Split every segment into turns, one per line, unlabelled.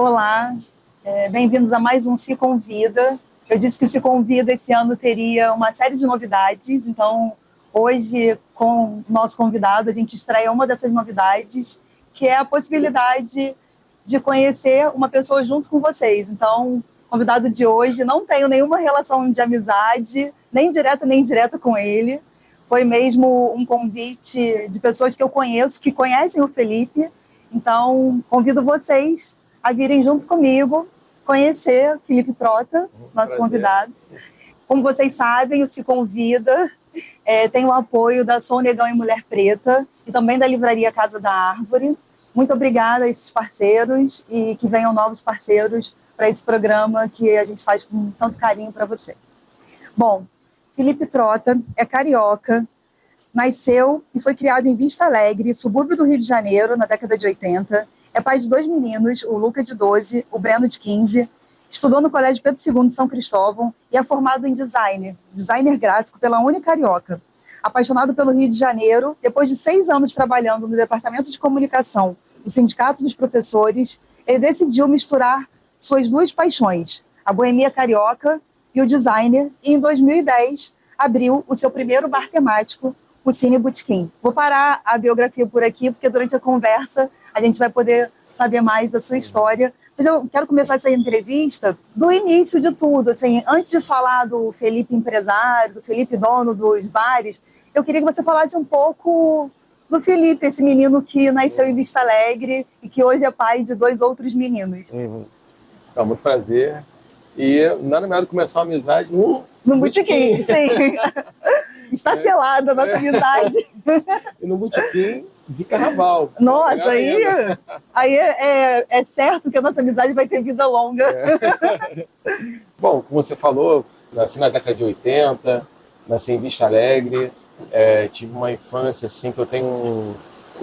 Olá, bem-vindos a mais um Se Convida. Eu disse que o Se Convida esse ano teria uma série de novidades, então hoje, com o nosso convidado, a gente estreia uma dessas novidades, que é a possibilidade de conhecer uma pessoa junto com vocês. Então, o convidado de hoje, não tenho nenhuma relação de amizade, nem direta nem indireta com ele. Foi mesmo um convite de pessoas que eu conheço, que conhecem o Felipe. Então, convido vocês a virem junto comigo conhecer Felipe Trota, nosso convidado. Como vocês sabem, o Se Convida tem o apoio da Sou Negão e Mulher Preta e também da Livraria Casa da Árvore. Muito obrigada a esses parceiros e que venham novos parceiros para esse programa que a gente faz com tanto carinho para você. Bom, Felipe Trota é carioca, nasceu e foi criado em Vista Alegre, subúrbio do Rio de Janeiro, na década de 80. É pai de 2 meninos, o Luca, de 12, o Breno, de 15. Estudou no Colégio Pedro II de São Cristóvão e é formado em designer gráfico pela Unicarioca. Apaixonado pelo Rio de Janeiro, depois de 6 anos trabalhando no Departamento de Comunicação do Sindicato dos Professores, ele decidiu misturar suas 2 paixões, a boemia carioca e o designer, e em 2010 abriu o seu primeiro bar temático, o Cine Botequim. Vou parar a biografia por aqui, porque durante a conversa a gente vai poder saber mais da sua história. Mas eu quero começar essa entrevista do início de tudo. Assim, antes de falar do Felipe empresário, do Felipe dono dos bares, eu queria que você falasse um pouco do Felipe, esse menino que nasceu em Vista Alegre e que hoje é pai de 2 outros meninos.
Então, muito prazer. E nada melhor do que começar uma amizade no
Botequim, sim. Está selada a nossa amizade.
E no botequim de carnaval.
Nossa, aí é certo que a nossa amizade vai ter vida longa.
Bom, como você falou, nasci na década de 80, nasci em Vista Alegre, tive uma infância assim que eu tenho um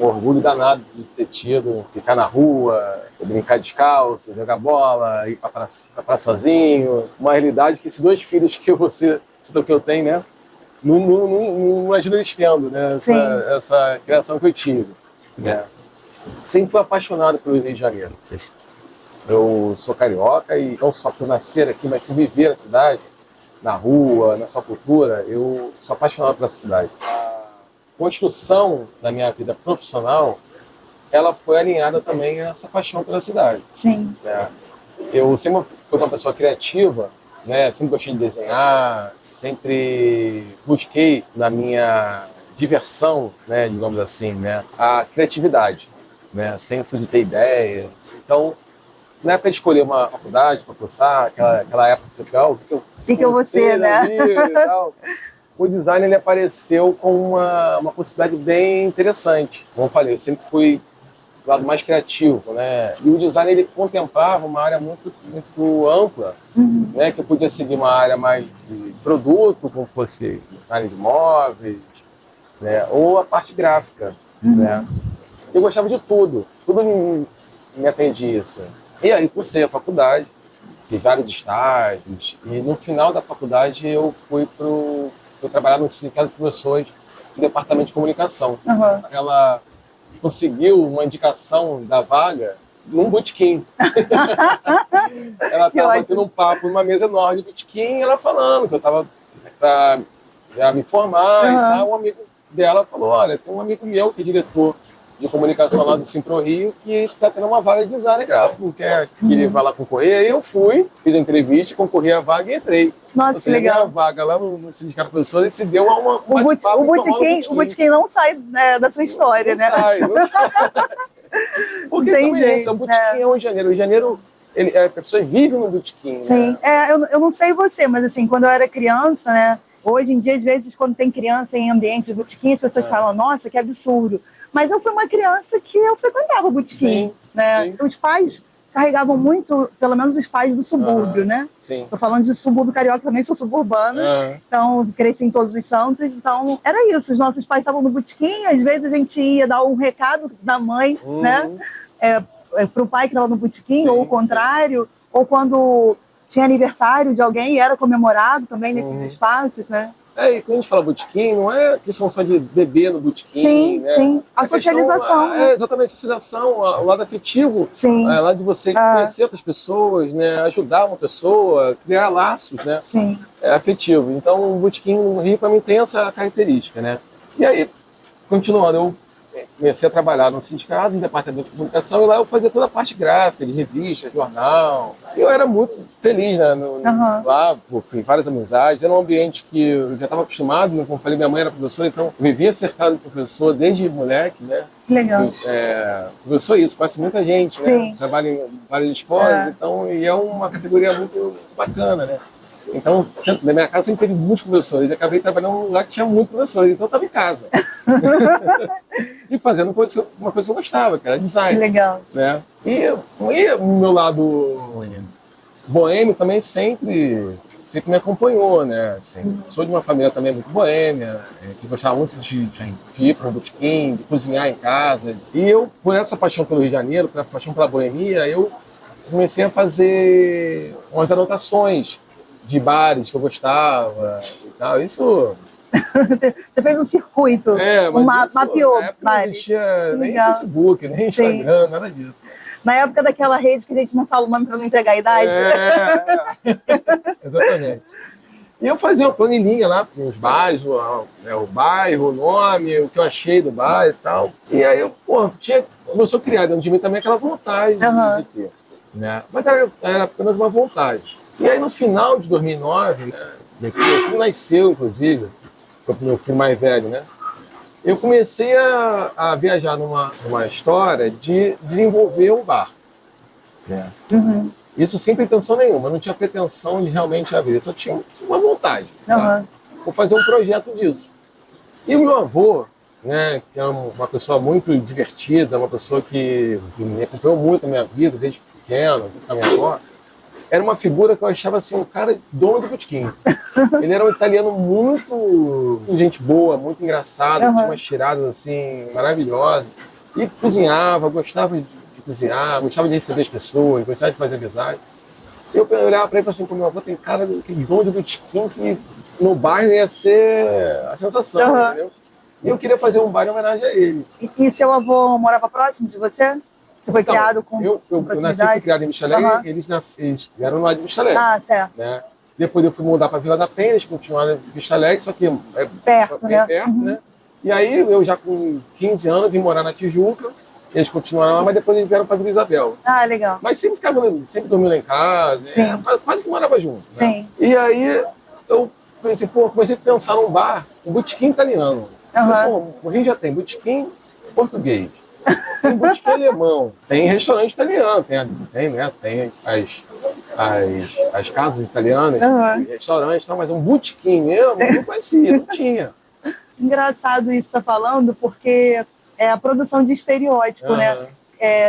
orgulho danado de ter tido, ficar na rua, brincar descalço, jogar bola, ir pra praça sozinho. Uma realidade que esses 2 filhos que eu tenho, né? Não imagino eles tendo, né? Essa criação que eu tive. Né? Sempre fui apaixonado pelo Rio de Janeiro. Eu sou carioca e não só por nascer aqui, mas por viver na cidade, na rua, na sua cultura, eu sou apaixonado pela cidade. A construção da minha vida profissional, ela foi alinhada também a essa paixão pela cidade.
Sim.
Né? Eu sempre fui uma pessoa criativa, né? Sempre gostei de desenhar, sempre busquei na minha diversão, né, digamos assim, né, a criatividade, né? Sempre fui de ter ideias. Então, na época de escolher uma faculdade para cursar, aquela época de você ficar, o que eu vou ser,
né?
E tal. O design ele apareceu com uma possibilidade bem interessante. Como eu falei, eu sempre fui do lado mais criativo, né? E o design ele contemplava uma área muito, muito ampla, né? Que eu podia seguir uma área mais de produto, como fosse design de móveis, né? Ou a parte gráfica, né? Eu gostava de tudo me atendia assim. E aí cursei a faculdade, fiz vários estágios e no final da faculdade eu fui trabalhar no sindicato de professores do departamento de comunicação. Ela conseguiu uma indicação da vaga num botequim. Ela estava batendo um papo numa mesa enorme de botequim, ela falando que eu estava para já me formar e tal. Um amigo dela falou, olha, tem um amigo meu que é diretor de comunicação lá do Simpro Rio que está tendo uma vaga de design gráfico, não quer que ele vá lá concorrer. Aí eu fui, fiz a entrevista, concorri à vaga e entrei.
Nossa, que legal.
A vaga lá no sindicato de professores e se deu uma
o botequim não sai da sua história,
não
né?
Não sai. Porque
tem
também
jeito,
o botequim é o Rio de Janeiro. O Rio de Janeiro, a pessoa vive no botequim.
Sim.
Né?
Eu não sei você, mas assim, quando eu era criança, né? Hoje em dia, às vezes, quando tem criança em ambiente de botequim, as pessoas falam, nossa, que absurdo. Mas eu fui uma criança que eu frequentava o botequim, né?
Sim.
Os pais carregavam muito, pelo menos os pais do subúrbio, né?
Sim.
Tô falando de subúrbio carioca, também sou suburbana, então cresci em Todos os Santos, então era isso, os nossos pais estavam no botequim, às vezes a gente ia dar um recado da mãe, né? Pro pai que estava no botequim, ou o contrário, ou quando tinha aniversário de alguém e era comemorado também nesses espaços, né?
E quando a gente fala botequim, não é questão só de beber no botequim.
Sim,
né?
sim. A socialização.
Né? Exatamente, a socialização, o lado afetivo.
Sim.
O lado de você conhecer outras pessoas, né? Ajudar uma pessoa, criar laços, né?
Sim.
Afetivo. Então, o botequim no Rio, para mim, tem essa característica, né? E aí, continuando, eu comecei a trabalhar no sindicato, no departamento de comunicação, e lá eu fazia toda a parte gráfica, de revista, jornal. E eu era muito feliz, né? Lá, fiz várias amizades. Era um ambiente que eu já estava acostumado, né? Como eu falei, minha mãe era professora, então eu vivia cercado de professor desde moleque, né?
Legal.
Professor isso, conhece muita gente,
Sim.
né? Trabalha em várias escolas, então, e é uma categoria muito bacana, né? Então, na minha casa sempre teve muitos professores. Eu acabei trabalhando num lugar que tinha muitos professores, então eu estava em casa. E fazendo uma coisa que eu gostava, que era design.
Legal.
Né? E o meu lado boêmio também sempre me acompanhou, né? Assim, sou de uma família também muito boêmia, que gostava muito de ir para um botequim, de cozinhar em casa. E eu, por essa paixão pelo Rio de Janeiro, por essa paixão pela boemia, eu comecei a fazer umas anotações de bares que eu gostava e tal. Isso...
Você fez um circuito, mapeou
bares.
bares.
Não existia nem Facebook, nem Instagram, nada disso.
Na época daquela rede que a gente não fala o nome para não entregar a idade.
Exatamente. E eu fazia uma planilhinha lá para os bares, o bairro, o nome, o que eu achei do bairro e tal. E aí eu, começou a criar dentro de mim também aquela vontade de ter. Né? Mas era apenas uma vontade. E aí no final de 2009, né, meu filho nasceu, inclusive, foi o meu filho mais velho, né? Eu comecei a viajar numa história de desenvolver um bar. Né? Isso sem pretensão nenhuma, não tinha pretensão de realmente abrir, só tinha uma vontade. Tá? Vou fazer um projeto disso. E o meu avô, né, que é uma pessoa muito divertida, uma pessoa que me acompanhou muito na minha vida, desde pequeno, com a minha avó, era uma figura que eu achava assim, um cara dono do botequim. Ele era um italiano muito gente boa, muito engraçado, tinha umas tiradas assim, maravilhosas. E cozinhava, gostava de cozinhar, gostava de receber as pessoas, gostava de fazer amizade. Eu olhava para ele e falava assim, meu avô tem cara de dono de botequim que no bairro ia ser a sensação, entendeu? E eu queria fazer um bar em homenagem a ele.
E seu avô morava próximo de você? Você foi criado com
eu nasci e fui criado em Michaleg, eles vieram lá de Michaleg.
Ah, certo.
Né? Depois eu fui mudar para Vila da Penha, eles continuaram em Michaleg, só que
perto, né?
né? E aí eu já com 15 anos vim morar na Tijuca, eles continuaram lá, mas depois eles vieram para Vila Isabel.
Ah, legal.
Mas sempre dormindo lá em casa, quase que morava junto. Né? Sim. E aí eu pensei, comecei a pensar num bar, um botequim italiano. O Rio já tem botequim português. Tem botequim alemão, tem restaurante italiano, tem as casas italianas, restaurantes, mas um botequim mesmo, eu não conhecia, não tinha.
Engraçado isso que você está falando, porque é a produção de estereótipo, né?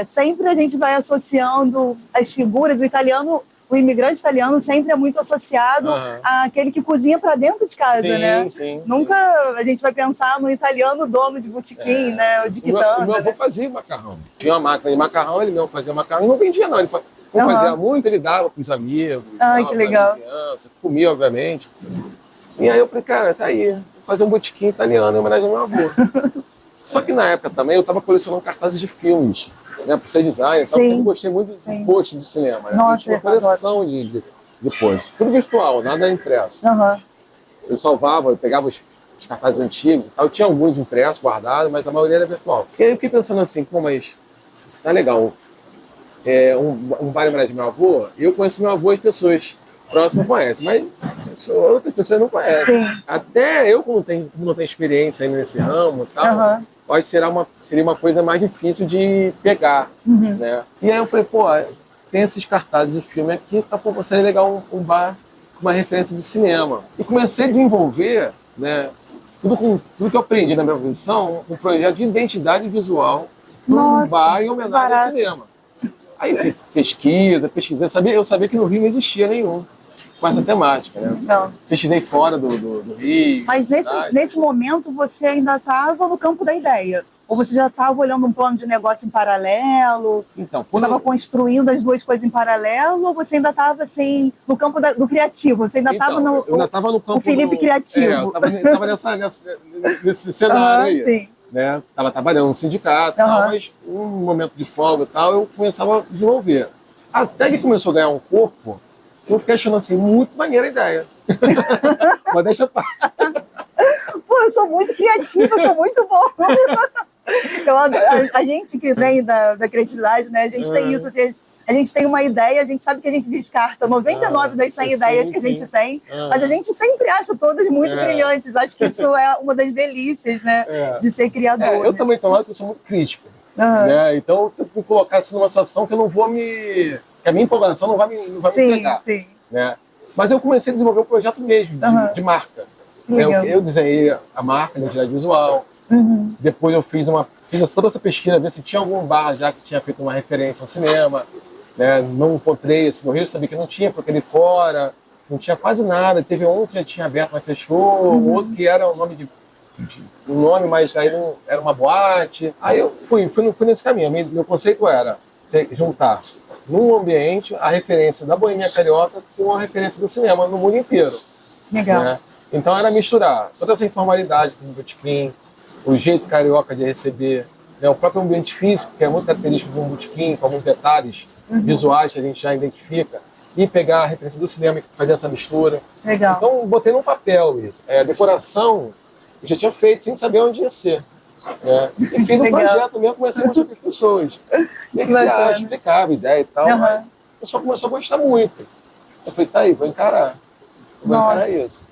Sempre a gente vai associando as figuras, o imigrante italiano sempre é muito associado àquele que cozinha para dentro de casa, né?
Sim.
Nunca a gente vai pensar no italiano dono de botequim, né? O de quitanda.
O meu avô fazia macarrão. Tinha uma máquina de macarrão, ele mesmo fazia macarrão e não vendia, não. Ele fazia muito, ele dava para os amigos.
Que legal.
Comia, obviamente. E aí eu falei, cara, tá aí, vou fazer um botequim italiano em homenagem ao meu avô. Só que na época também eu estava colecionando cartazes de filmes. Né, por ser designer, então eu sempre gostei muito de post de cinema. Né? Nossa, eu tinha uma coleção de post. Tudo virtual, nada impresso. Eu salvava, eu pegava os cartazes antigos e tal. Eu tinha alguns impressos, guardados, mas a maioria era virtual. E aí eu fiquei pensando assim, mas tá legal. Um bar em homenagem ao meu avô, eu conheço meu avô e as pessoas próximas conhecem, mas outras pessoas não conhecem. Até eu, como não tenho experiência ainda nesse ramo e tal, pode ser seria uma coisa mais difícil de pegar, né? E aí eu falei, tem esses cartazes de filme aqui, seria legal um bar com uma referência de cinema. E comecei a desenvolver, né, tudo que eu aprendi na minha profissão, um projeto de identidade visual para um bar em homenagem ao cinema. Aí eu fiz pesquisei, eu sabia que no Rio não existia nenhum com essa temática, né? Não. Pesquisei fora do Rio.
Mas nesse momento você ainda estava no campo da ideia. Ou você já estava olhando um plano de negócio em paralelo?
Então,
você estava construindo as duas coisas em paralelo ou você ainda estava assim, no campo do criativo? Você ainda estava
eu ainda estava no campo
o Felipe criativo.
Eu estava nesse cenário aí.
Sim.
Né? Tava trabalhando no sindicato, tal, mas um momento de folga e tal, eu começava a desenvolver. Até que começou a ganhar um corpo, eu fiquei achando assim, muito maneira a ideia. Mas deixa a parte.
Pô, eu sou muito criativa, eu sou muito bom. A gente que vem da criatividade, né? A gente tem isso, assim, a gente tem uma ideia, a gente sabe que a gente descarta 99 das 100 ideias que a gente tem, mas a gente sempre acha todas muito brilhantes. Acho que isso é uma das delícias, né? De ser criador.
Eu também tô lá porque eu sou muito crítico. Né? Então eu tenho que me colocar assim, numa situação que eu não vou me... que a minha empolgação não vai me cegar.
Sim.
Né? Mas eu comecei a desenvolver um projeto mesmo, de marca. Eu desenhei a marca, a identidade visual. Depois eu fiz toda essa pesquisa, ver se tinha algum bar já que tinha feito uma referência ao cinema. Né? Não encontrei assim, no Rio, sabia que não tinha, porque ali fora não tinha quase nada. Teve um que já tinha aberto, mas fechou. Outro que era o nome mas aí não era uma boate. Aí eu fui nesse caminho. Meu conceito era juntar num ambiente a referência da boemia carioca com a referência do cinema no mundo inteiro.
Legal.
Né? Então era misturar toda essa informalidade do botequim, o jeito carioca de receber, né? O próprio ambiente físico, que é muito característico de um botequim, com alguns detalhes visuais que a gente já identifica, e pegar a referência do cinema e fazer essa mistura.
Legal.
Então botei num papel isso. A decoração eu já tinha feito sem saber onde ia ser. Né? E fiz um projeto mesmo, comecei a mostrar para as pessoas. O que você acha? Explicava a ideia e tal. Mas o pessoal começou a gostar muito. Eu falei, tá aí, vou encarar. Vou encarar isso.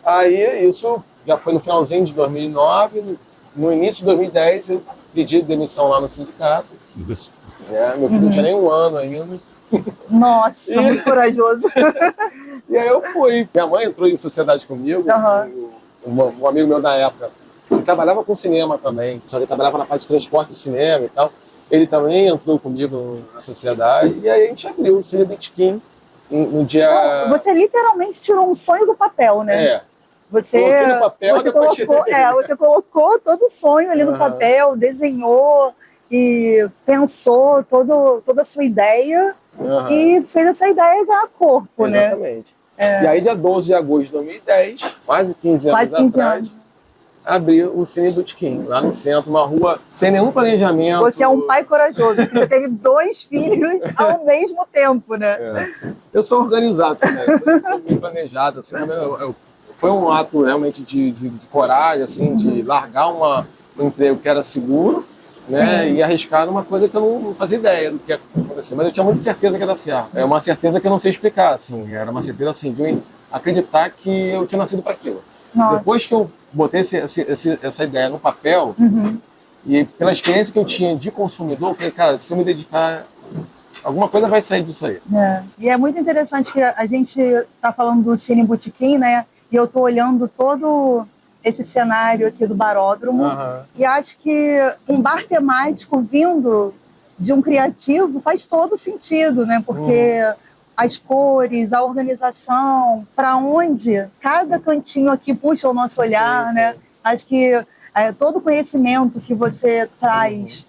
Aí isso já foi no finalzinho de 2009. No início de 2010 eu pedi demissão lá no sindicato. Meu filho não tinha nem um ano ainda.
Nossa, muito corajoso.
E aí eu fui. Minha mãe entrou em sociedade comigo. Um amigo meu da época, que trabalhava com cinema também, só que ele trabalhava na parte de transporte de cinema e tal. Ele também entrou comigo na sociedade, e aí a gente abriu o Cine Botequim no dia...
Então, você literalmente tirou um sonho do papel, né? Você colocou todo o sonho ali no papel, desenhou e pensou toda a sua ideia e fez essa ideia ganhar corpo, né?
Exatamente. E aí, dia 12 de agosto de 2010, quase 15 anos atrás, abriu o Cine Botequim, lá no centro, uma rua sem nenhum planejamento.
Você é um pai corajoso, porque você teve 2 filhos ao mesmo tempo, né?
Eu sou organizado também, sou bem planejado. Assim, foi um ato realmente de coragem, assim, de largar um emprego que era seguro, né, e arriscar numa coisa que eu não fazia ideia do que ia acontecer. Mas eu tinha muita certeza que ia dar certo. É uma certeza que eu não sei explicar, assim. Era uma certeza assim, de acreditar que eu tinha nascido para aquilo. Nossa. Depois que eu botei essa ideia no papel, e pela experiência que eu tinha de consumidor, eu falei, cara, se eu me dedicar, alguma coisa vai sair disso aí.
E é muito interessante que a gente está falando do Cine Botequim, né? E eu estou olhando todo esse cenário aqui do baródromo. E acho que um bar temático vindo de um criativo faz todo sentido, né? Porque as cores, a organização, para onde cada cantinho aqui puxa o nosso olhar, né? Acho que todo o conhecimento que você traz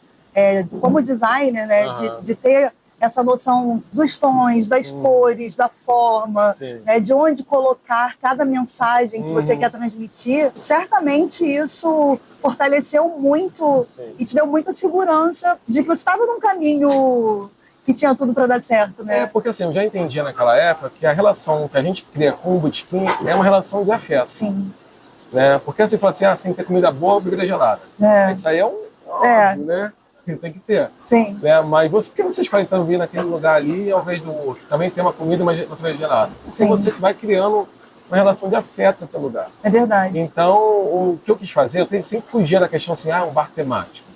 como designer, né? De ter essa noção dos tons, das cores, da forma, né, de onde colocar cada mensagem que você quer transmitir, certamente isso fortaleceu muito e te deu muita segurança de que você estava num caminho que tinha tudo para dar certo, né?
Porque assim, eu já entendia naquela época que a relação que a gente cria com o botequim é uma relação de afeto.
Sim.
Né? Porque você fala assim, você tem que ter comida boa, bebida gelada. Isso aí é óbvio, né? Tem que ter.
Sim.
Né? Mas por que você escolhe então vir naquele lugar ali ao invés do outro? Também tem uma comida, mas uma cerveja gelada. Porque você vai criando uma relação de afeto naquele lugar.
É verdade.
Então, o que eu quis fazer, eu sempre fugia da questão assim, um bar temático.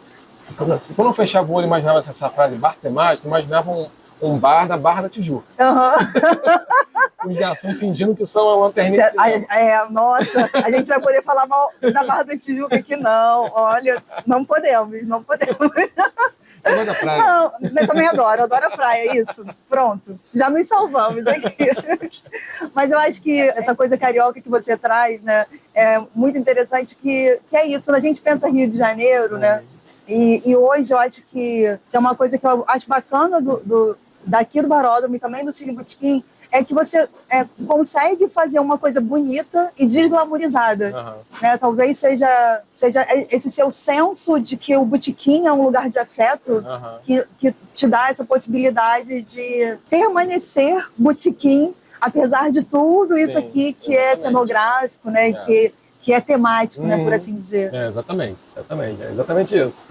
Quando eu fechava o olho e imaginava essa frase, bar temático, eu imaginava um bar da Barra da Tijuca. Os garçons fingindo que são a lanterninha de cinema.
Nossa, a gente vai poder falar mal da Barra da Tijuca aqui, não. Olha, não podemos.
Eu gosto da praia.
Não, eu também adoro a praia, é isso. Pronto, já nos salvamos aqui. Mas eu acho que essa coisa carioca que você traz, né, é muito interessante que é isso. Quando a gente pensa Rio de Janeiro, né, E hoje eu acho que é uma coisa que eu acho bacana daqui do Baródromo e também do Cine Botequim, é que você consegue fazer uma coisa bonita e desglamorizada. Né? Talvez seja esse seu senso de que o botequim é um lugar de afeto que te dá essa possibilidade de permanecer botequim, apesar de tudo isso aqui que é cenográfico, né? E que é temático, né? Por assim dizer.
Exatamente isso.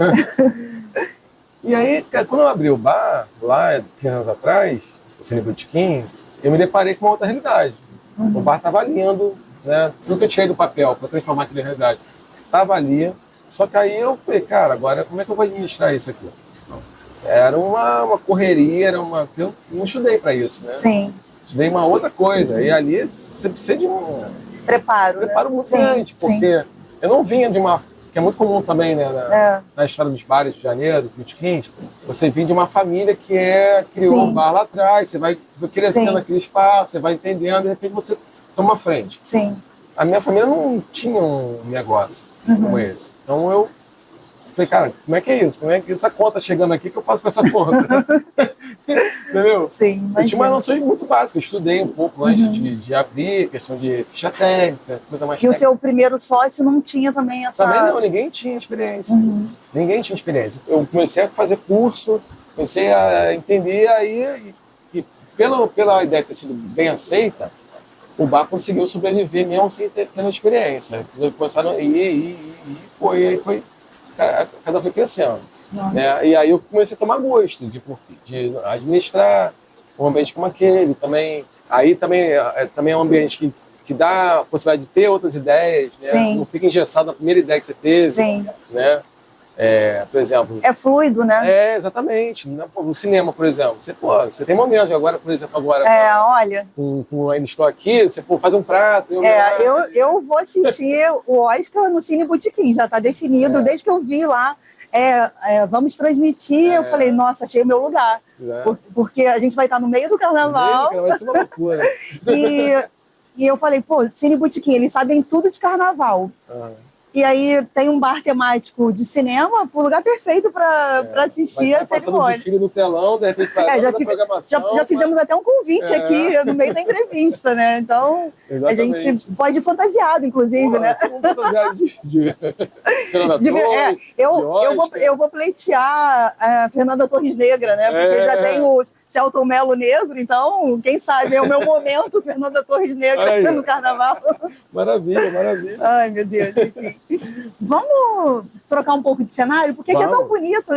E aí, quando eu abri o bar, lá, 15 anos atrás, o Cine Botequim, eu me deparei com uma outra realidade. O bar estava lindo, né? Tudo que eu tirei do papel para transformar aquilo em realidade estava ali. Só que aí eu falei, cara, agora como é que eu vou administrar isso aqui? Era uma correria, eu não estudei para isso, né?
Sim.
Estudei uma outra coisa. E ali você precisa de um preparo muito grande, porque eu não vinha de uma... que é muito comum também, né, na história dos bares de Janeiro, dos botequins, você vem de uma família que criou um bar lá atrás, você vai crescendo naquele espaço, você vai entendendo, de repente você toma frente.
Sim.
A minha família não tinha um negócio como esse. Então eu falei, cara, como é que é isso? Como é que essa conta chegando aqui que eu faço com essa conta? Entendeu?
Sim,
eu tinha uma noção muito básica, eu estudei um pouco antes de abrir, questão de ficha técnica, coisa mais técnica.
E o seu primeiro sócio não tinha também essa...
Também não, ninguém tinha experiência. Ninguém tinha experiência. Eu comecei a fazer curso, comecei a entender aí, e pela ideia ter sido bem aceita, o bar conseguiu sobreviver mesmo sem ter experiência. Começaram e foi, a casa foi crescendo. Né? E aí eu comecei a tomar gosto de administrar um ambiente como aquele. Aí também é um ambiente que dá a possibilidade de ter outras ideias. Né? Você não fica engessado na primeira ideia que você teve.
Sim.
Né? Por exemplo...
É fluido, né?
Exatamente. No cinema, por exemplo. Você tem momentos. Agora, por exemplo,
olha...
Ainda estou aqui, você faz um prato...
Eu vou assistir o Oscar no Cine Botequim. Já está definido, desde que eu vi lá. Vamos transmitir. Eu falei, nossa, achei o meu lugar. Porque a gente vai estar no meio do carnaval.
Vai ser uma loucura.
E eu falei, pô, Cine Botequim, eles sabem tudo de carnaval. E aí tem um bar temático de cinema, o lugar perfeito para assistir a cerimônia.
De filho no telão, de repente
já fizemos até um convite aqui no meio da entrevista, né? Então, a gente pode ir fantasiado, inclusive, né?
Fantasiado de
eu vou pleitear a Fernanda Torres Negra, né? Porque já tem o Celton Mello negro, então, quem sabe é o meu momento, Fernanda Torres Negra no carnaval.
Maravilha.
Ai, meu Deus, enfim. Vamos trocar um pouco de cenário? Porque aqui é tão bonito.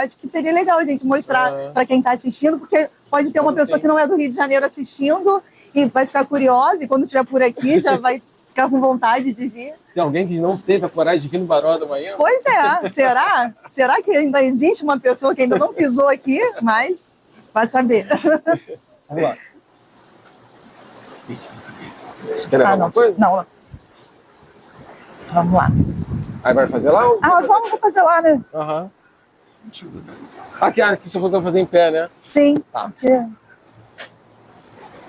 Acho que seria legal a gente mostrar para quem está assistindo, porque pode ter uma pessoa que não é do Rio de Janeiro assistindo e vai ficar curiosa, e quando estiver por aqui já vai ficar com vontade de vir.
Tem alguém que não teve a coragem de vir no Baródromo amanhã?
Pois é. Será? Será que ainda existe uma pessoa que ainda não pisou aqui? Mas vai saber.
Vamos lá.
Não. Vamos lá.
Aí vai fazer lá?
Vamos fazer lá, né?
Aqui você falou que vai fazer em pé, né?
Sim.
Tá.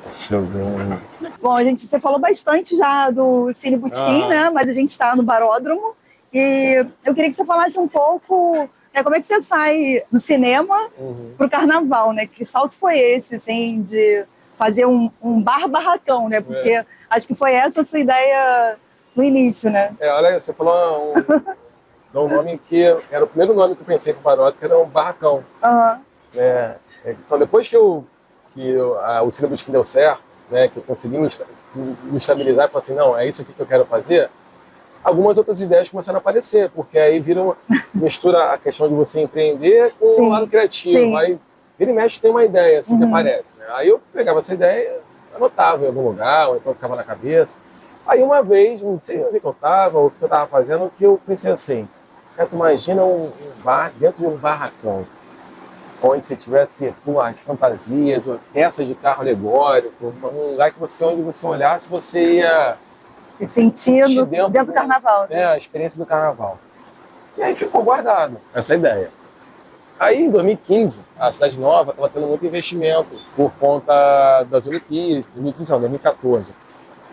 Deixa eu ver.
Bom, você falou bastante já do Cine Botequim, né? Mas a gente está no Baródromo. E eu queria que você falasse um pouco como é que você sai do cinema pro carnaval, né? Que salto foi esse, assim, de fazer um bar-barracão, né? Porque acho que foi essa a sua ideia no início, né?
Olha, você falou um nome que era o primeiro nome que eu pensei pro Baródromo, que era um barracão. Então, depois que o Cine Botequim deu certo, né, que eu consegui me estabilizar e falar assim, não, é isso aqui que eu quero fazer, algumas outras ideias começaram a aparecer, porque aí mistura a questão de você empreender com o lado criativo. Aí, vira e mexe, tem uma ideia assim que aparece. Né? Aí eu pegava essa ideia, anotava em algum lugar, ou então ficava na cabeça. Aí uma vez, não sei onde que eu estava, ou o que eu estava fazendo, que eu pensei assim, cara, tu imagina um bar dentro de um barracão, onde você tivesse as fantasias, peças de carro alegórico, um lugar que onde você olhasse, você ia
se sentindo dentro do carnaval.
A experiência do carnaval. E aí ficou guardado essa ideia. Aí, em 2015, a Cidade Nova estava tendo muito investimento por conta das Olimpíadas, 2014.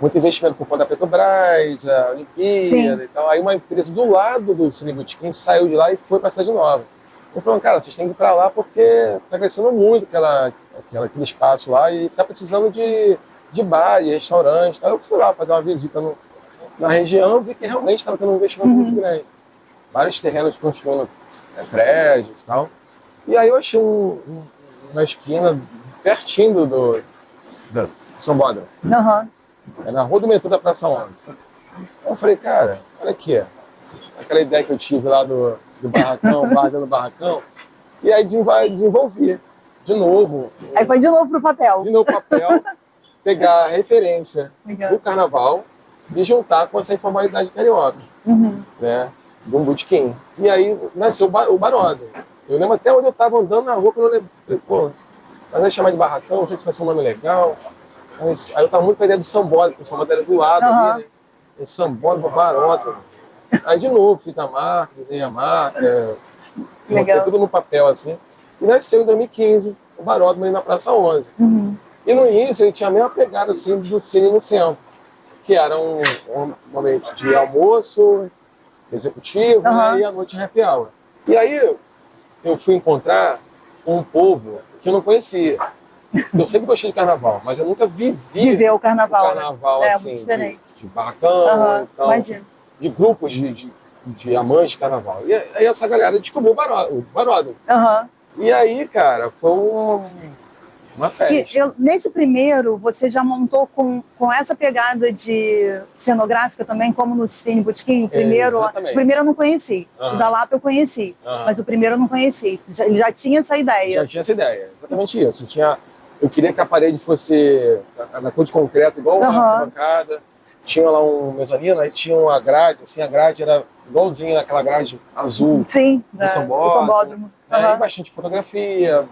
muito investimento por conta da Petrobras, a Olimpíada e tal. Aí uma empresa do lado do Cine Botequim saiu de lá e foi para a Cidade Nova. Eu falei, cara, vocês têm que ir para lá porque está crescendo muito aquele espaço lá e está precisando de bar, de restaurante. Então eu fui lá fazer uma visita na região e vi que realmente estava tendo um investimento muito grande. Vários terrenos construindo prédios e tal. E aí eu achei uma esquina pertinho do São Bódromo. É na rua do metrô da Praça 11. Eu falei, cara, olha aqui. Aquela ideia que eu tive lá do barracão, bar dentro do barracão. E aí desenvolvi de novo.
Aí foi de novo pro papel.
De novo pro papel, pegar a referência do carnaval e juntar com essa informalidade carioca, né? De um botequim. E aí nasceu o Baródromo. Eu lembro até onde eu estava andando na rua, que eu não lembro. Pô, mas aí chamar de barracão, não sei se vai ser um nome legal. Aí eu estava muito com a ideia do sambódromo, porque o sambódromo era do lado ali, né? O sambódromo, Baródromo. Aí de novo, fiz a marca, desenhei a marca, botei tudo no papel assim. E nasceu em 2015 o Baródromo ali na Praça 11. E no início ele tinha a mesma pegada assim do Cine no Centro, que era um momento de almoço executivo, né, e à noite happy hour. E aí eu fui encontrar um povo que eu não conhecia. Eu sempre gostei de carnaval, mas eu nunca vivi
o carnaval.
Assim,
muito diferente.
De barracão, então,
imagino.
De grupos de amantes de carnaval. E aí essa galera descobriu o Baródromo. E aí, cara, foi uma festa.
E nesse primeiro, você já montou com essa pegada de cenográfica também, como no Cine Botequim? O primeiro eu não conheci. O da Lapa eu conheci, mas o primeiro eu não conheci. Ele já tinha essa ideia.
Já tinha essa ideia, exatamente isso. Eu queria que a parede fosse da cor de concreto, igual a bancada. Tinha lá um mezanino, aí tinha uma grade, assim, a grade era igualzinha naquela grade azul do São Bódromo. E bastante fotografia,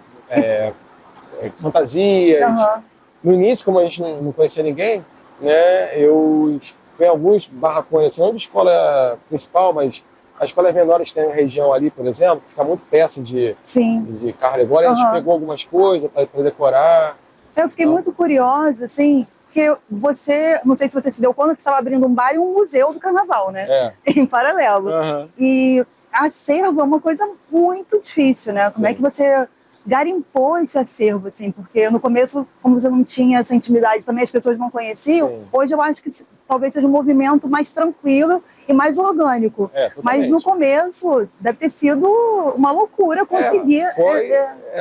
fantasias. No início, como a gente não conhecia ninguém, né, eu fui em alguns barracões, assim, não de escola principal, mas as escolas menores tem uma região ali, por exemplo, que fica muito peça de carro alegórico. A gente pegou algumas coisas para decorar.
Eu fiquei muito curiosa, assim, que você, não sei se você se deu conta, que estava abrindo um bar e um museu do carnaval, né? Em paralelo. E acervo é uma coisa muito difícil, né? Como é que você garimpou esse acervo, assim? Porque no começo, como você não tinha essa intimidade, também as pessoas não conheciam. Hoje eu acho que talvez seja um movimento mais tranquilo e mais orgânico. Mas no começo deve ter sido uma loucura conseguir.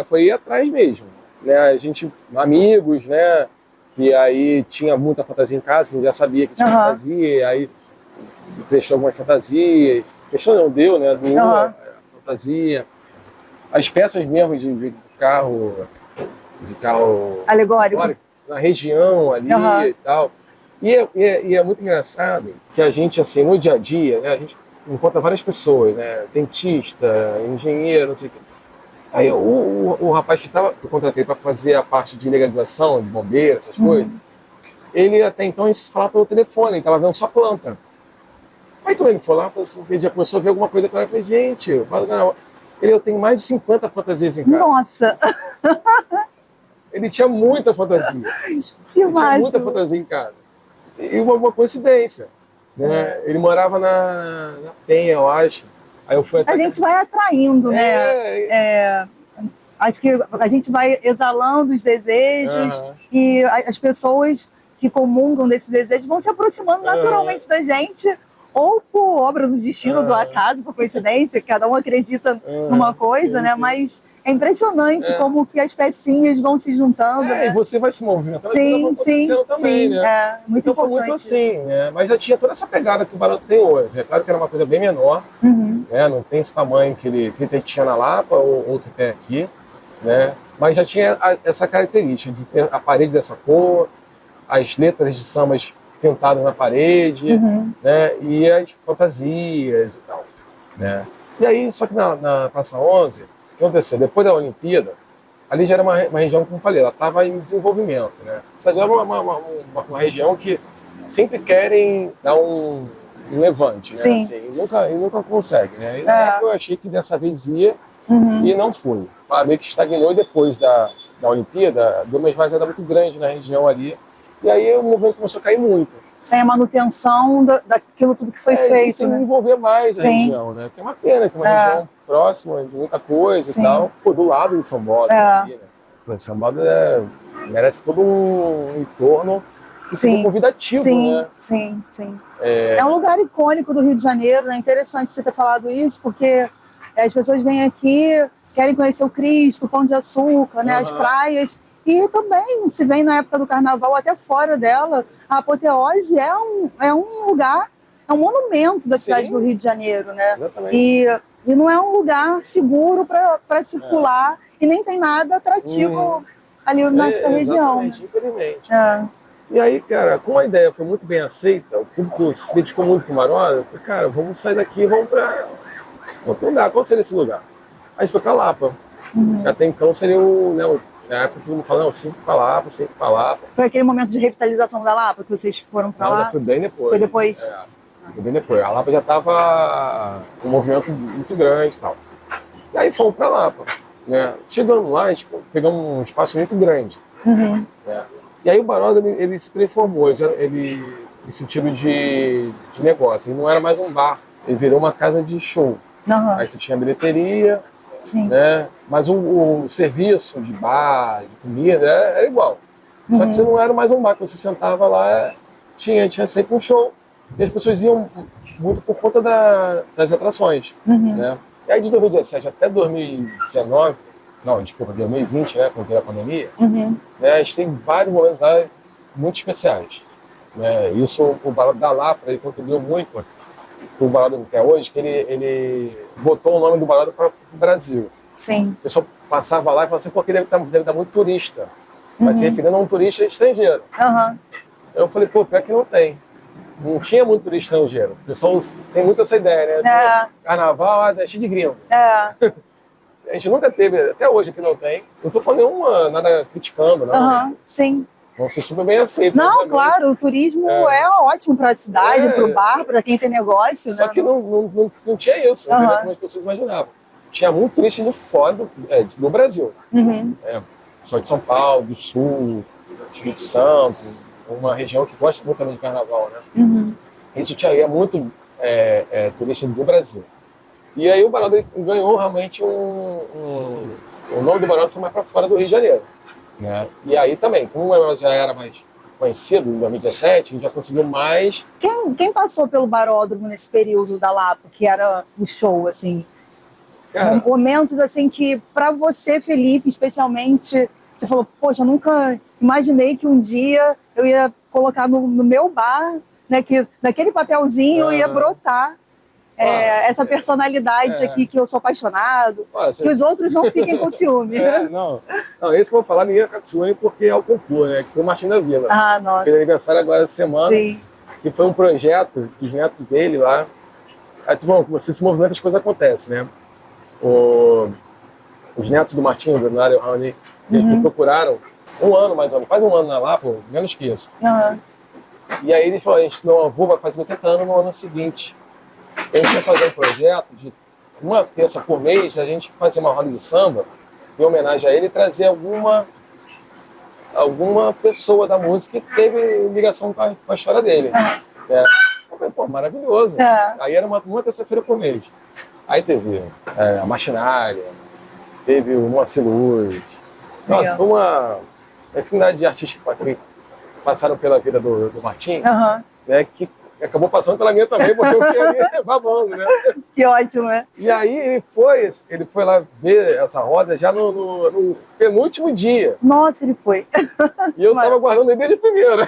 Foi ir atrás mesmo, né? A gente, amigos, né? Que aí tinha muita fantasia em casa, que a gente já sabia que tinha fantasia, aí prestou algumas fantasias, prestou não, deu, né? Doou fantasia. As peças mesmo de carro
alegórico
na região ali e tal. E é muito engraçado que a gente, assim, no dia a dia, né, a gente encontra várias pessoas, né? Dentista, engenheiro, não sei o quê. Aí o rapaz que eu contratei para fazer a parte de legalização, de bombeiro, essas coisas, ele até então falava pelo telefone, ele estava vendo só planta. Aí quando ele foi lá, ele já começou a ver alguma coisa com ela. Eu falei, gente, eu tenho mais de 50 fantasias em casa.
Nossa!
Ele tinha muita fantasia. Tinha muita fantasia em casa. E uma coincidência, né? Ele morava na Penha, eu acho. Aí eu fui até...
A gente vai atraindo, né? Acho que a gente vai exalando os desejos e as pessoas que comungam desses desejos vão se aproximando naturalmente da gente, ou por obra do destino, do acaso, por coincidência, cada um acredita numa coisa, né? Mas é impressionante como que as pecinhas vão se juntando. Né?
E você vai se movimentando,
sim,
também, né?
Muito
então
importante.
Foi muito assim, né? Mas já tinha toda essa pegada que o Baródromo tem hoje. É claro que era uma coisa bem menor, né? Não tem esse tamanho que ele tinha na Lapa ou que tem aqui, né? Mas já tinha essa característica de ter a parede dessa cor, as letras de sambas pintadas na parede, né? E as fantasias e tal, né? E aí, só que na Praça 11, o que aconteceu? Depois da Olimpíada, ali já era uma região, como eu falei, ela estava em desenvolvimento, né? Essa já era uma região que sempre querem dar um levante, né?
Sim.
Assim, e nunca consegue, né? E na época eu achei que dessa vez ia e não fui. Meio que estagnou, e depois da Olimpíada, deu uma esvaziada muito grande na região ali, E aí o movimento começou a cair muito.
Sem a manutenção daquilo tudo que foi feito.
Sem
né?
envolver mais a região, né? Que é uma pena, que é uma região próxima de muita coisa e tal. Pô, do lado de São Borja, aqui, né? São Borja merece todo um entorno convidativo, né?
Sim. É um lugar icônico do Rio de Janeiro, né? É interessante você ter falado isso, porque as pessoas vêm aqui, querem conhecer o Cristo, o Pão de Açúcar, né? As praias. E também, se vem na época do Carnaval, até fora dela, a Apoteose é um lugar, é um monumento da cidade do Rio de Janeiro, né?
Exatamente.
E não é um lugar seguro para circular e nem tem nada atrativo ali nessa região.
Exatamente, infelizmente. E aí, cara, como a ideia foi muito bem aceita, o público se identificou muito com o Maroda, eu falei, cara, vamos sair daqui e vamos para outro lugar. Qual seria esse lugar? Aí a gente foi para Lapa. Até então seria na época todo mundo falando, não, 5 para Lapa, 5 para Lapa.
Foi aquele momento de revitalização da Lapa que vocês foram para lá?
Foi bem depois.
Foi depois?
Foi bem depois. A Lapa já estava com um movimento muito grande e tal. E aí fomos para Lapa. Né? Chegando lá, a gente pegamos um espaço muito grande. Né? E aí o Baroda, ele se transformou, ele em sentido de negócio. Ele não era mais um bar, ele virou uma casa de show. Aí você tinha bilheteria, né? Mas o serviço de bar, de comida, era igual. Só que você não era mais um bar, que você sentava lá, tinha sempre um show. E as pessoas iam muito por conta das atrações. Né? E aí de 2017 até 2019, não, desculpa, 2020, né, quando teve a pandemia, né, a gente tem vários momentos lá muito especiais. Né? Isso, o Baroda da Lapa, ele contribuiu muito para o Baroda que é hoje, que ele botou o nome do Baroda para o Brasil.
Sim.
O pessoal passava lá e falava assim, pô, que deve estar muito turista. Mas se referindo a um turista estrangeiro. Eu falei, pô, pior que não tem. Não tinha muito turista estrangeiro. O pessoal tem muito essa ideia, né? Carnaval, é cheio de gringo. A gente nunca teve, até hoje que não tem. Não estou falando nada criticando, não.
Sim.
Vão ser super bem aceitos.
Não, claro, o turismo é ótimo para a cidade, para o bar, para quem tem negócio.
Só que não tinha isso, como as pessoas imaginavam. Tinha muito turista de fora do Brasil. Só de São Paulo, do Sul, Espírito Santo, uma região que gosta muito também de carnaval, né? Isso tinha muito turista do Brasil. E aí o Baroda ganhou realmente o nome do Baroda foi mais para fora do Rio de Janeiro. Né? E aí também, como o Baroda já era mais conhecido, em 2017, a gente já conseguiu mais...
Quem passou pelo Baródromo nesse período da Lapa, que era o show, assim? Cara, momentos assim que, para você, Felipe, especialmente, você falou, poxa, eu nunca imaginei que um dia eu ia colocar no meu bar, né, que naquele papelzinho ia brotar essa personalidade aqui que eu sou apaixonado, que os outros não fiquem com ciúme.
Não, esse que eu vou falar, ninguém fica com ciúme porque é o concurso, né, que foi o Martim da Vila.
Nossa.
Fez aniversário agora essa semana, que foi um projeto que os netos dele lá, bom, você se movimenta, as coisas acontecem, né? Os netos do Martim, do Bernardo e o Raoni, eles me procuraram um ano mais ou menos, quase um ano lá, pô, menos que isso. E aí ele falou, meu avô vai fazer 80 anos no ano seguinte. A gente vai fazer um projeto de uma terça por mês, a gente fazer uma roda de samba, em homenagem a ele, e trazer alguma pessoa da música que teve ligação com a história dele. Eu falei, pô, maravilhoso. Aí era uma terça-feira por mês. Aí teve a Machinária, teve o Moacir Luz. Nossa, foi uma infinidade de artistas que passaram pela vida do Martim, né, que acabou passando pela minha também, porque eu fiquei ali babando, né?
Que ótimo, né?
E aí ele foi lá ver essa roda já no penúltimo dia.
Nossa, ele foi.
E eu tava guardando ele desde o primeiro.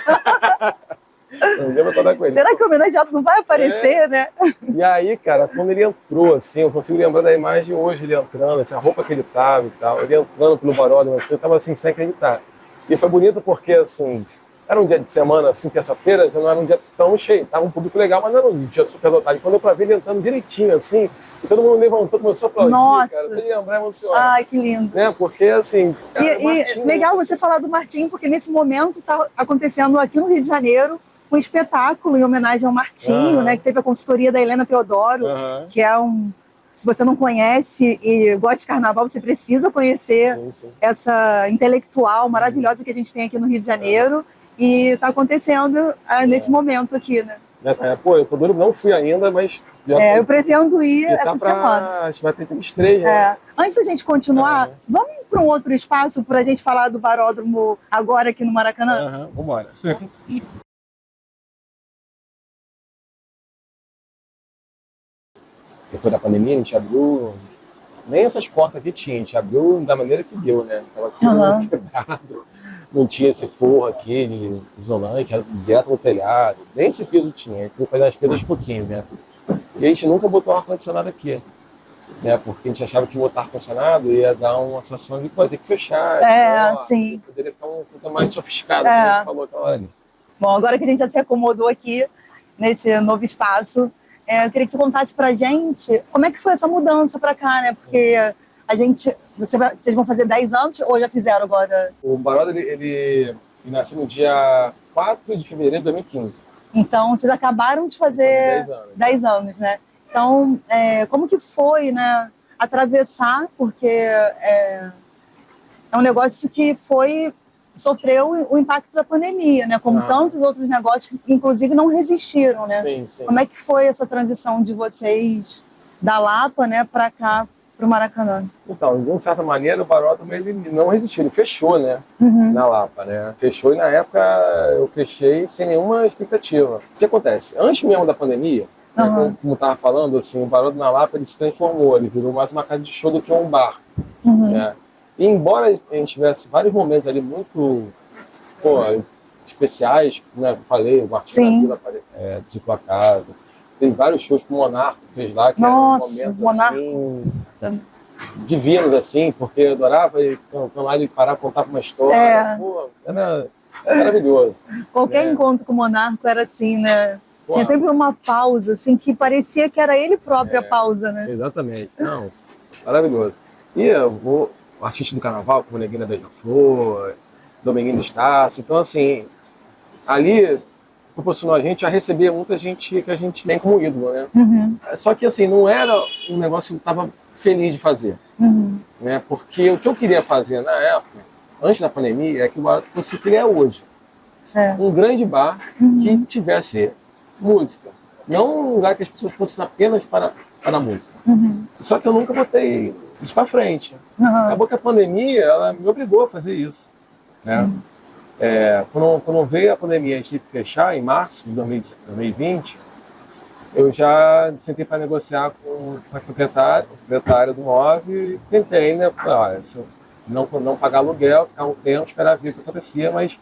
Não lembro toda coisa.
Será que o homenageado não vai aparecer, né?
E aí, cara, quando ele entrou, assim, eu consigo lembrar da imagem hoje, ele entrando, assim, a roupa que ele tava e tal, ele entrando pelo Baródromo, assim, eu tava assim, sem acreditar. E foi bonito porque, assim, era um dia de semana, assim, terça-feira, já não era um dia tão cheio, tava um público legal, mas não era um dia super lotado. E quando eu pra ver ele entrando direitinho, assim, e todo mundo levantou, começou a aplaudir,
nossa,
cara, você lembrar, emociona.
Ai, que lindo.
Né? Porque, assim... Cara,
e legal você falar do Martim, porque nesse momento tá acontecendo aqui no Rio de Janeiro um espetáculo em homenagem ao Martinho, né, que teve a consultoria da Helena Teodoro, que é se você não conhece e gosta de carnaval, você precisa conhecer essa intelectual maravilhosa que a gente tem aqui no Rio de Janeiro. E está acontecendo nesse momento aqui, né?
Pô, eu tô doido, não fui ainda, mas...
Eu pretendo ir essa semana.
A gente vai ter uns 3, né?
Antes da gente continuar, vamos para um outro espaço para a gente falar do Baródromo agora aqui no Maracanã?
Vamos embora. Depois da pandemia, a gente abriu... Nem essas portas aqui tinha, a gente abriu da maneira que deu, né? Tava tudo quebrado, não tinha esse forro aqui de isolante, era direto no telhado, nem esse piso tinha, a gente foi fazer as pedras de pouquinho, né? E a gente nunca botou ar-condicionado aqui, né? Porque a gente achava que botar ar-condicionado ia dar uma sensação de ter que fechar.
Sim.
Poderia ficar uma coisa mais sofiscada, como a gente falou aquela hora ali.
Bom, agora que a gente já se acomodou aqui nesse novo espaço, eu queria que você contasse pra gente como é que foi essa mudança pra cá, né? Porque vocês vão fazer 10 anos ou já fizeram agora?
O Baródromo, ele nasceu no dia 4 de fevereiro de 2015.
Então, vocês acabaram de fazer 10 anos, né? Então, como que foi, né, atravessar, porque é um negócio que sofreu o impacto da pandemia, né? Como tantos outros negócios que, inclusive, não resistiram, né?
Sim.
Como é que foi essa transição de vocês da Lapa, né, para cá, para o Maracanã?
Então, de uma certa maneira, o Baródromo ele não resistiu, ele fechou, né? Na Lapa, né? Fechou e na época eu fechei sem nenhuma expectativa. O que acontece? Antes mesmo da pandemia, né, como eu estava falando, assim, o Baródromo na Lapa ele se transformou, ele virou mais uma casa de show do que um bar, né? E embora a gente tivesse vários momentos ali muito especiais, né? Eu falei, o Marquinhos da Vila, tipo a casa, tem vários shows que o Monarca fez lá, que eram momentos assim, divinos, assim, porque eu adorava ir lá e parar, contar uma história. Era maravilhoso.
Qualquer encontro com o Monarca era assim, né? Tinha sempre uma pausa, assim, que parecia que era ele próprio a pausa, né?
Exatamente. Não, maravilhoso. E o artista do carnaval, como Neguinho da Beija-Flor, Dominguinho do Estácio. Então, assim, ali proporcionou a gente a receber muita gente que a gente tem como ídolo, né? Só que, assim, não era um negócio que eu estava feliz de fazer, né? Porque o que eu queria fazer na época, antes da pandemia, é que o Baródromo fosse o que ele é hoje.
Certo.
Um grande bar que tivesse música. Não um lugar que as pessoas fossem apenas para a música. Só que eu nunca botei isso para frente. Acabou que a pandemia ela me obrigou a fazer isso. Né? Quando veio a pandemia, a gente teve que fechar em março de 2020, eu já sentei para negociar com a proprietária do móvel e tentei, né? Se eu não pagar aluguel, ficar um tempo, esperar ver o que acontecia, mas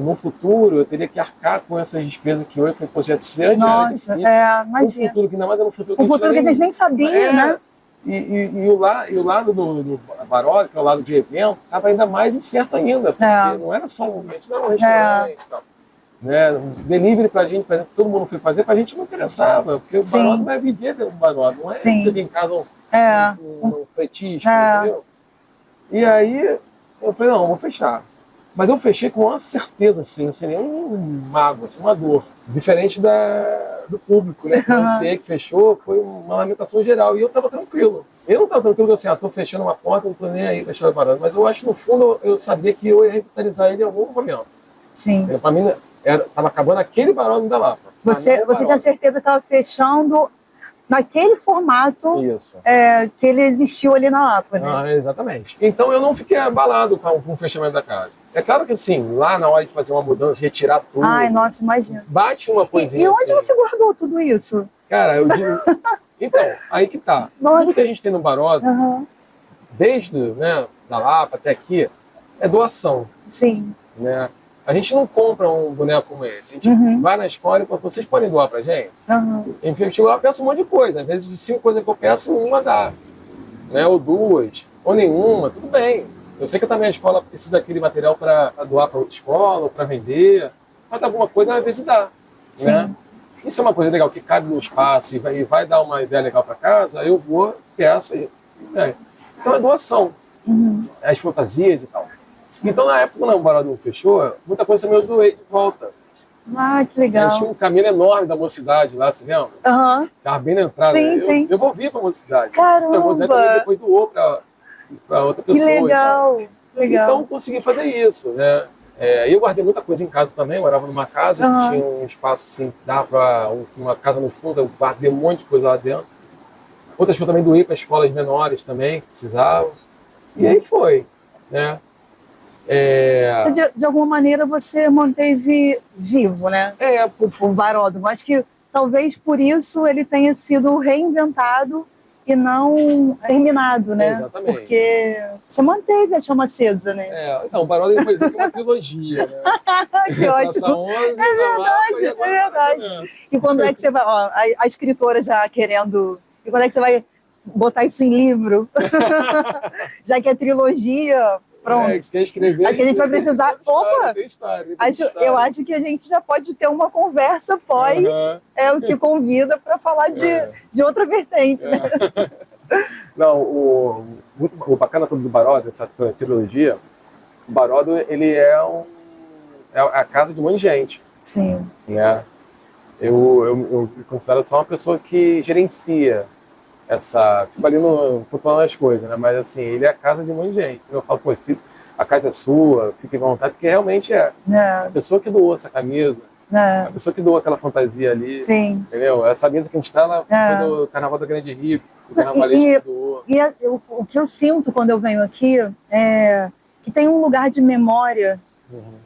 no futuro eu teria que arcar com essas despesas que hoje foi projeto de
Nossa, imagina.
Um futuro que ainda mais era um futuro que
a gente nem sabia, né?
E o lado do Baródromo, que é o lado de evento, estava ainda mais incerto ainda, porque não era só um momento, não era um restaurante e tal. Né? Delivery pra gente, por exemplo, todo mundo foi fazer, pra gente não interessava, porque o Baródromo vai viver dentro do Baródromo, não é você vir em casa um petisco, entendeu? E aí eu falei, não, vou fechar. Mas eu fechei com uma certeza, assim, sem nenhum mágoa, assim, uma dor. Diferente do público, né? Você que fechou, foi uma lamentação geral. E eu estava tranquilo. Eu não estava tranquilo, porque assim, estou fechando uma porta, não estou nem aí fechando o Baródromo. Mas eu acho que, no fundo, eu sabia que eu ia revitalizar ele em algum momento.
Sim.
Para mim, estava acabando aquele Baródromo da Lapa.
Você tinha certeza que estava fechando naquele formato que ele existiu ali na Lapa, né?
Exatamente. Então eu não fiquei abalado com o fechamento da casa. É claro que assim, lá na hora de fazer uma mudança, retirar tudo.
Ai, nossa, imagina.
Bate uma coisinha.
E onde
assim.
você guardou tudo isso?
Cara, eu digo. Então, aí que tá.
Nossa.
Tudo que a gente tem no Baródromo, desde da Lapa até aqui, é doação.
Sim.
Né? A gente não compra um boneco como esse. A gente vai na escola e fala, vocês podem doar pra gente? Enfim, eu chego lá e peço um monte de coisa. Às vezes de 5 coisas que eu peço, uma dá. Né? Ou 2, ou nenhuma, tudo bem. Eu sei que também a escola precisa daquele material para doar para outra escola, ou para vender. Mas alguma coisa, às vezes dá. Né? Isso é uma coisa legal, que cabe no espaço e vai dar uma ideia legal para casa, aí eu vou, peço. Então é doação. As fantasias e tal. Então, na época, quando o Baródromo fechou, muita coisa também eu doei de volta.
Ah, que legal.
Tinha um caminho enorme da Mocidade lá, você lembra? Ficava bem na entrada.
Sim.
Eu vou vir para a Mocidade.
Caramba!
Então, você também depois doou para outra pessoa.
Que legal.
Então, consegui fazer isso, né? Eu guardei muita coisa em casa também, eu morava numa casa que tinha um espaço assim, dava para uma casa no fundo, eu guardei um monte de coisa lá dentro. Outras que eu também doei para escolas menores também, que precisavam. E aí foi, né?
De alguma maneira você manteve vivo, né? O Baródromo. Acho que talvez por isso ele tenha sido reinventado e não terminado, né?
Exatamente.
Porque você manteve a chama acesa, né?
Então, o Baródromo foi uma trilogia, né?
Que ótimo.
11,
é verdade. E quando é que você vai... Ó, a escritora já querendo... E quando é que você vai botar isso em livro? Já que é trilogia... Pronto.
Quer escrever,
acho que a gente vai precisar. Opa! Eu
história.
acho que a gente já pode ter uma conversa pós Se Convida para falar de outra vertente. Né?
Não, o bacana todo do Baródromo, essa trilogia, o Baródromo, ele é a casa de um monte de gente.
Sim.
Né? Eu me considero só uma pessoa que gerencia fica ali controlando as coisas, né? Mas assim, ele é a casa de um monte de gente. Eu falo, pô, a casa é sua, fique à vontade, porque realmente é. A pessoa que doou essa camisa, a pessoa que doou aquela fantasia ali,
sim.
Entendeu? Essa mesa que a gente está lá foi do Carnaval da Grande Rio, o carnavalesco que doou.
O que eu sinto quando eu venho aqui é que tem um lugar de memória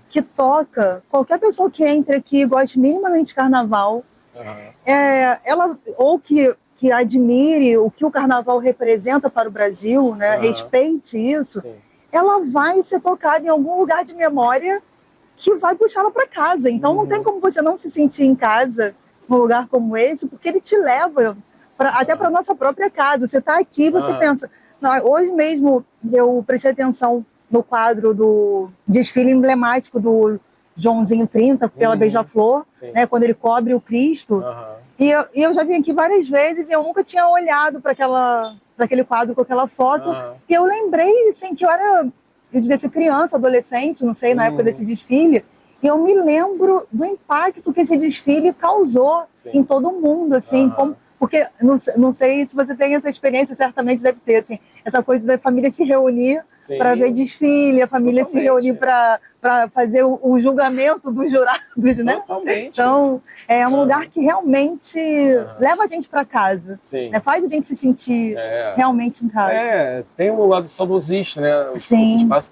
que toca qualquer pessoa que entre aqui e goste minimamente de carnaval, ela ou que admire o que o carnaval representa para o Brasil, né? Respeite isso, ela vai ser tocada em algum lugar de memória que vai puxá-la para casa. Então não tem como você não se sentir em casa num lugar como esse, porque ele te leva até para a nossa própria casa. Você está aqui e você pensa... Não, hoje mesmo eu prestei atenção no quadro do desfile emblemático do Joãozinho 30 pela Beija-Flor, né, quando ele cobre o Cristo. E eu já vim aqui várias vezes e eu nunca tinha olhado para aquele quadro com aquela foto. E eu lembrei assim, que eu devia ser criança, adolescente, não sei, na época desse desfile. E eu me lembro do impacto que esse desfile causou em todo mundo, assim, porque não sei se você tem essa experiência, certamente deve ter, assim, essa coisa da família se reunir para ver desfile, a família se reunir para fazer o julgamento dos jurados, né?
Totalmente.
Então, é um lugar que realmente leva a gente para casa, né? Faz a gente se sentir realmente em casa.
Tem um lado saudosista, né?
Sim.
Esse espaço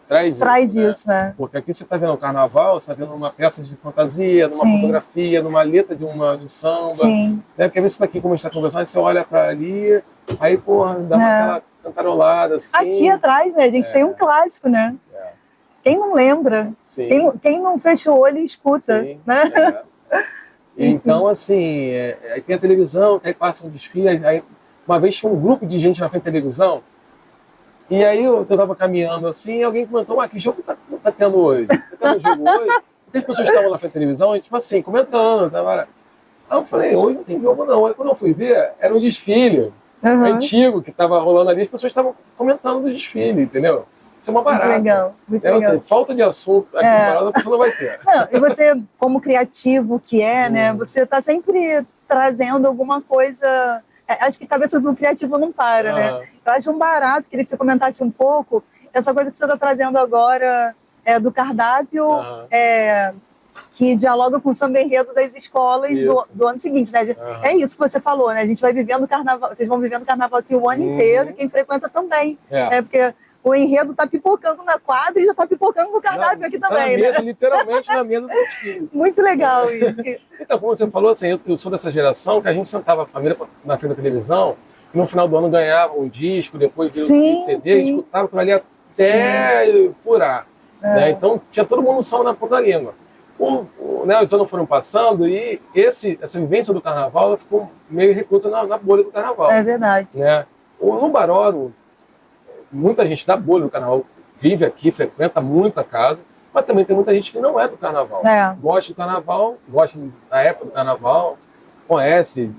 traz
isso, né?
Porque aqui você está vendo o carnaval, você está vendo uma peça de fantasia, numa fotografia, numa letra de um samba.
Sim.
Né? Porque às vezes você está aqui, como a gente está conversando, aí você olha para ali, aí, porra, dá aquela cantarolada, assim.
Aqui atrás, né, a gente tem um clássico, né? Quem não lembra? Quem não fecha o olho e escuta, né?
Então, assim, aí tem a televisão, aí passa um desfile, aí uma vez tinha um grupo de gente na frente da televisão, e aí eu estava caminhando assim, e alguém comentou, que jogo tá tendo hoje? Tá tendo jogo hoje? E as pessoas estavam na frente da televisão, e tipo assim, comentando, Aí eu falei, hoje não tem jogo não. Aí quando eu fui ver, era um desfile antigo que estava rolando ali, as pessoas estavam comentando do desfile, entendeu? Isso é uma barata.
Muito legal.
Assim, falta de assunto aqui no Parada, a pessoa não vai ter.
E você, como criativo que né, você está sempre trazendo alguma coisa... Acho que a cabeça do criativo não para, né? Eu acho um barato, queria que você comentasse um pouco essa coisa que você está trazendo agora do cardápio, que dialoga com o samba enredo das escolas do ano seguinte, né? É isso que você falou, né? A gente vai vivendo o carnaval, vocês vão vivendo o carnaval aqui o ano inteiro, e quem frequenta também. Porque o enredo está pipocando na quadra e já está pipocando no cardápio aqui também, né?
Literalmente na mesa do desfile.
Muito legal isso.
Então, como você falou, assim, eu sou dessa geração que a gente sentava a família na frente da televisão e no final do ano ganhava um disco, depois veio o CD, escutava aquilo ali até furar. Né? Então, tinha todo mundo só na ponta da língua. Os anos foram passando e essa vivência do carnaval ficou meio reclusa na bolha do carnaval.
É verdade.
Né? No Baródromo, muita gente da bolha do carnaval vive aqui, frequenta muita casa, mas também tem muita gente que não é do carnaval. Gosta do carnaval, gosta da época do carnaval, conhece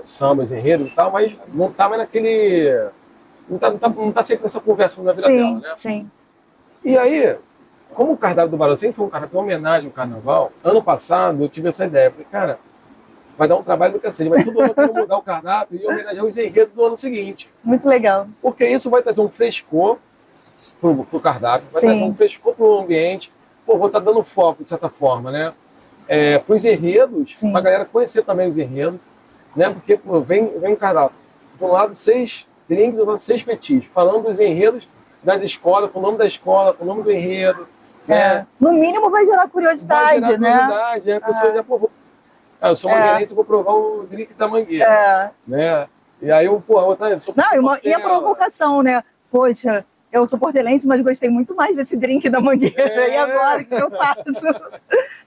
sambas, enredos e tal, mas não está mais naquele... Não tá sempre nessa conversa na vida dela, né?
Sim.
E aí, como o cardápio do Baródromo sempre foi um cardápio em homenagem ao carnaval, ano passado eu tive essa ideia. Falei, cara, vai dar um trabalho do cacete, mas todo ano eu quero mudar o cardápio e homenagear os enredos do ano seguinte.
Muito legal.
Porque isso vai trazer um frescor, pro cardápio, vai
Sim.
trazer um frescor pro ambiente. Pô, vou estar dando foco, de certa forma, né? Para os enredos, para a galera conhecer também os enredos, né? Porque pô, vem um cardápio. De um lado, 6 drinks, do outro lado, 6 petiscos, falando dos enredos das escolas, com o nome da escola, com o nome do enredo. Né?
No mínimo vai gerar curiosidade,
vai gerar curiosidade, né? A pessoa já, pô, eu sou mangueirense, vou provar o drink da Mangueira. Né? E aí eu, pô, sou
e a provocação, né? Poxa, eu sou portelense, mas gostei muito mais desse drink da Mangueira. E agora, o que eu faço?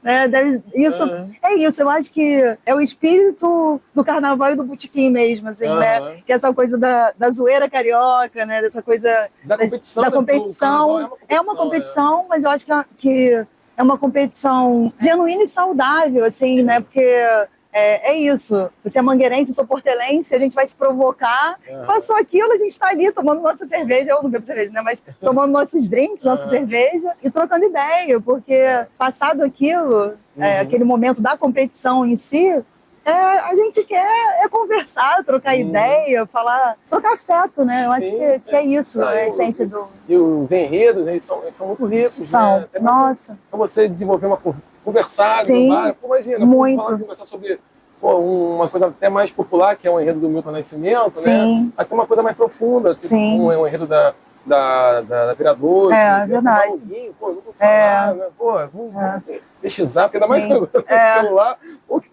Né? É isso, eu acho que é o espírito do carnaval e do botequim mesmo, assim, né? Que é essa coisa da zoeira carioca, né? Dessa coisa da competição. É uma competição, mas eu acho que é uma competição genuína e saudável, assim, né? Porque é isso. Você é mangueirense, eu sou portelense, a gente vai se provocar. Passou aquilo, a gente está ali tomando nossa cerveja, eu não bebo cerveja, né? Mas tomando nossos drinks, nossa cerveja e trocando ideia, porque passado aquilo, aquele momento da competição em si, a gente quer conversar, trocar ideia, falar, trocar afeto, né? Eu acho que é isso, a essência do...
E os enredos, eles são muito ricos,
são,
né?
nossa.
Para você desenvolver conversar, imagina, conversar sobre uma coisa até mais popular, que é o enredo do Milton Nascimento, né? Até uma coisa mais profunda, tipo um enredo da Viradouro.
É verdade.
Vamos falar, né? Vamos pesquisar, porque ainda mais no celular,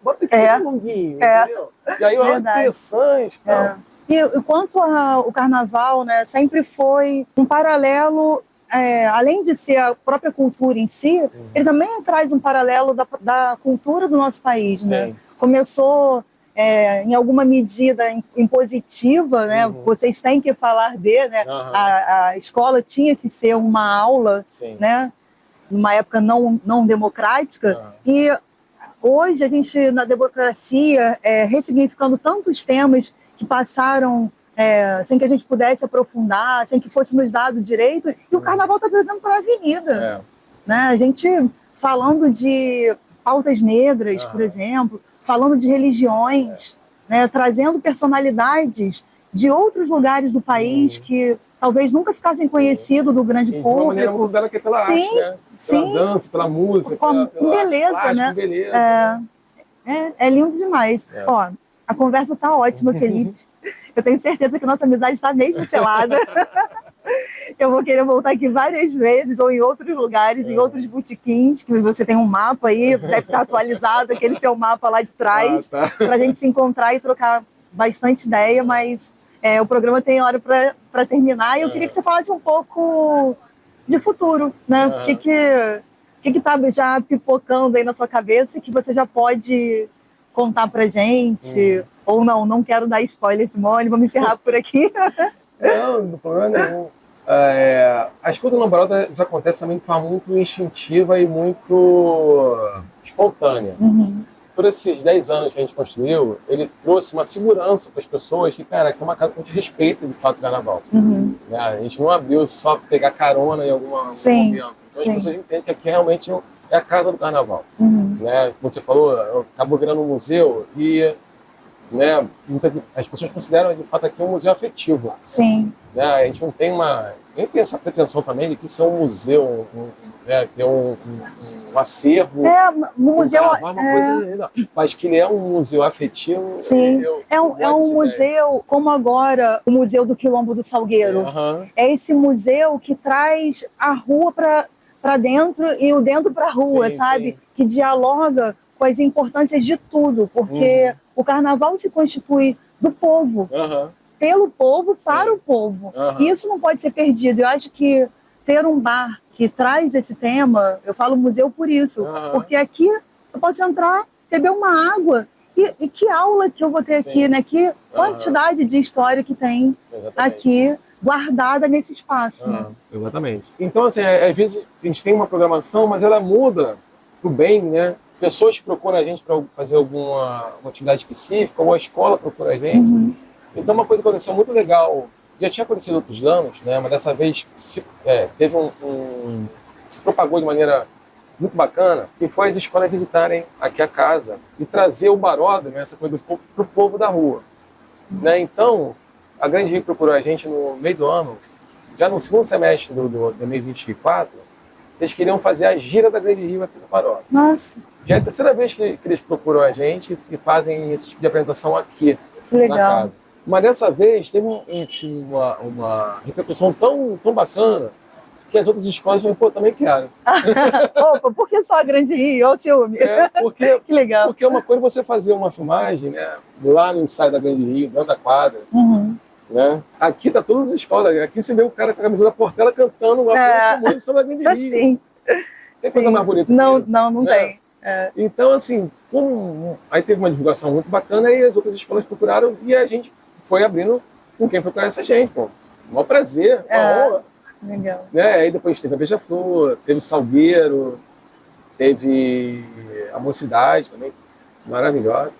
bota aqui um longuinho, entendeu? E aí olha interessante, cara.
E quanto ao carnaval, né, sempre foi um paralelo, além de ser a própria cultura em si, ele também traz um paralelo da cultura do nosso país, né? Começou em alguma medida impositiva, né? Vocês têm que falar né? A escola tinha que ser uma aula, né? Numa época não democrática. E hoje a gente, na democracia, ressignificando tantos temas que passaram sem que a gente pudesse aprofundar, sem que fosse nos dado direito, e o carnaval está trazendo para a avenida. Né? A gente falando de pautas negras, por exemplo, falando de religiões, né? Trazendo personalidades de outros lugares do país que talvez nunca ficassem conhecidos do grande público. De uma maneira
muito bela que é pela arte, né? Pela dança, pela música,
com beleza,
plástico,
né?
Beleza.
É lindo demais. Ó, a conversa está ótima, Felipe. Eu tenho certeza que nossa amizade está mesmo selada. Eu vou querer voltar aqui várias vezes, ou em outros lugares, em outros botequins, que você tem um mapa aí, deve estar atualizado, aquele seu mapa lá de trás, para a gente se encontrar e trocar bastante ideia, mas o programa tem hora para terminar, e eu queria que você falasse um pouco de futuro, né? O que está já pipocando aí na sua cabeça que você já pode contar pra gente? Ou não quero dar spoiler, Simone, vamos encerrar por aqui.
Não problema nenhum. As coisas no Baró acontecem também de forma muito instintiva e muito espontânea. Por esses 10 anos que a gente construiu, ele trouxe uma segurança para as pessoas que, cara, que é uma casa que a gente respeita de fato o carnaval. Né? A gente não abriu só para pegar carona em algum momento. Então as pessoas entendem que aqui realmente é a casa do carnaval. Né? Como você falou, acabou virando um museu e né, as pessoas consideram de fato aqui um museu afetivo. Né? A gente não tem nem tem essa pretensão também de que isso é um museu, ter um acervo.
Museu
uma coisa, mas que ele é um museu afetivo.
É um museu, como agora o Museu do Quilombo do Salgueiro. É esse museu que traz a rua para dentro e o dentro para a rua, sabe? Que dialoga com as importâncias de tudo, porque o carnaval se constitui do povo, pelo povo, para o povo. E isso não pode ser perdido. Eu acho que ter um bar que traz esse tema, eu falo museu por isso, porque aqui eu posso entrar, beber uma água, e que aula que eu vou ter aqui, né? Que quantidade de história que tem aqui guardada nesse espaço. Né?
Exatamente. Então, assim, às vezes a gente tem uma programação, mas ela muda pro bem, né? Pessoas procuram a gente para fazer alguma atividade específica, ou a escola procura a gente. Então, uma coisa que aconteceu muito legal, já tinha acontecido outros anos, né? Mas dessa vez teve se propagou de maneira muito bacana, que foi as escolas visitarem aqui a casa e trazer o baródromo, essa coisa para o povo da rua. Né? Então, a Grande Rio procurou a gente no meio do ano, já no segundo semestre do 2024, eles queriam fazer a gira da Grande Rio aqui no Paróquia.
Nossa,
Já é a terceira vez que eles procuram a gente e fazem esse tipo de apresentação aqui
que
na
legal.
casa. Mas dessa vez teve uma repercussão tão bacana que as outras escolas falaram, pô, também quero.
Opa, por que só a Grande Rio? Olha o ciúme.
Porque
Que legal.
é uma coisa você fazer uma filmagem, né, lá no ensaio da Grande Rio, dentro da quadra.
Uhum.
Né? Aqui tá todas as escolas. Aqui você vê o cara com a camisa da Portela cantando uma música da Grande Rio.
Sim.
Tem coisa mais bonita
Não,
que isso,
não
né?
tem. É.
Então, assim, aí teve uma divulgação muito bacana e as outras escolas procuraram e a gente foi abrindo com quem procurar essa gente, pô. Um prazer, uma honra.
Legal.
Né? Aí depois teve a Beija-Flor, teve o Salgueiro, teve a Mocidade também, maravilhosa.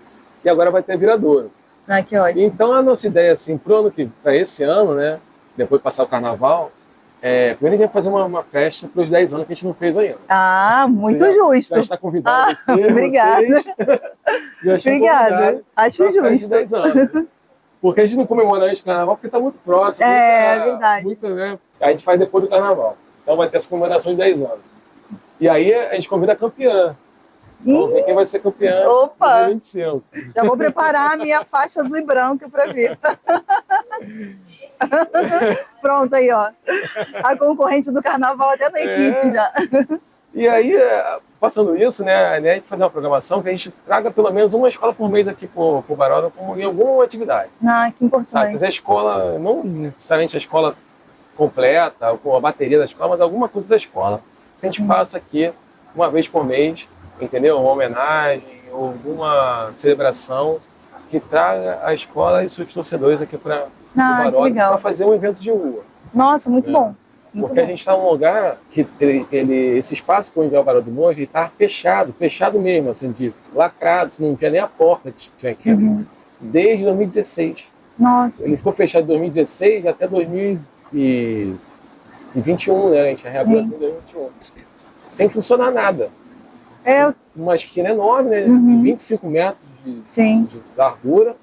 E agora vai ter a Viradouro.
Ah, que ótimo.
Então a nossa ideia, assim, para esse ano, né, depois de passar o carnaval, primeiro a gente vai fazer uma festa para os 10 anos que a gente não fez ainda.
Ah, muito
Você
justo.
Já está convidado você,
obrigada. Obrigada. Acho
justo.
justo.
De 10 anos. Porque a gente não comemora antes do carnaval porque está muito próximo.
É verdade.
Né? A gente faz depois do carnaval. Então vai ter essa comemoração de 10 anos. E aí a gente convida a campeã. Vamos ver quem vai ser campeã.
Opa!
2025.
Já vou preparar a minha faixa azul e branca para ver. Pronto aí, ó. A concorrência do carnaval até na equipe já.
E aí, passando isso, né, a gente fazer uma programação que a gente traga pelo menos uma escola por mês aqui pro Baródromo em alguma atividade.
Ah, que importante.
Sabe? Fazer a escola, não necessariamente a escola completa, ou com a bateria da escola, mas alguma coisa da escola que a gente faça aqui uma vez por mês, entendeu? Uma homenagem, ou alguma celebração que traga a escola e seus torcedores aqui para o Baródromo para fazer um evento de rua.
Nossa, muito bom.
Porque a gente está num lugar que esse espaço que onde é o Baródromo hoje está fechado mesmo, assim, lacrado, não tinha nem a porta que tinha aqui, desde 2016.
Nossa.
Ele ficou fechado de 2016 até 2021, né? A gente reabriu em 2021. Sem funcionar nada. Uma esquina enorme, né? 25 metros de largura,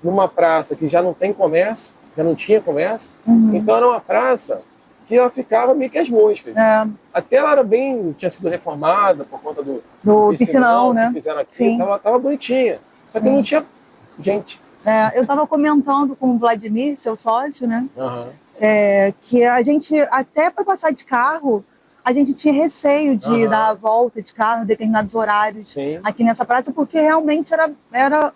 numa praça que já não tem comércio, já não tinha comércio. Então era uma praça que ela ficava meio que as moscas. Até ela era tinha sido reformada por conta do
piscinão, né?
Que fizeram aqui, então ela estava bonitinha. Só que não tinha gente.
Eu estava comentando com o Vladimir, seu sócio, né? Que a gente, até para passar de carro, a gente tinha receio de dar a volta de carro em determinados horários aqui nessa praça, porque realmente era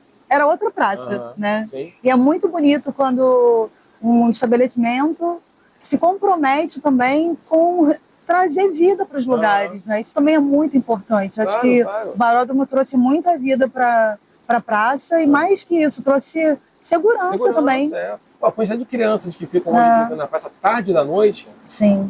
outra praça, né? E é muito bonito quando um estabelecimento se compromete também com trazer vida para os lugares, né? Isso também é muito importante. Acho que o Baródromo trouxe muita vida para a praça e mais que isso, trouxe segurança também.
A quantidade de crianças que ficam hoje na praça tarde da noite,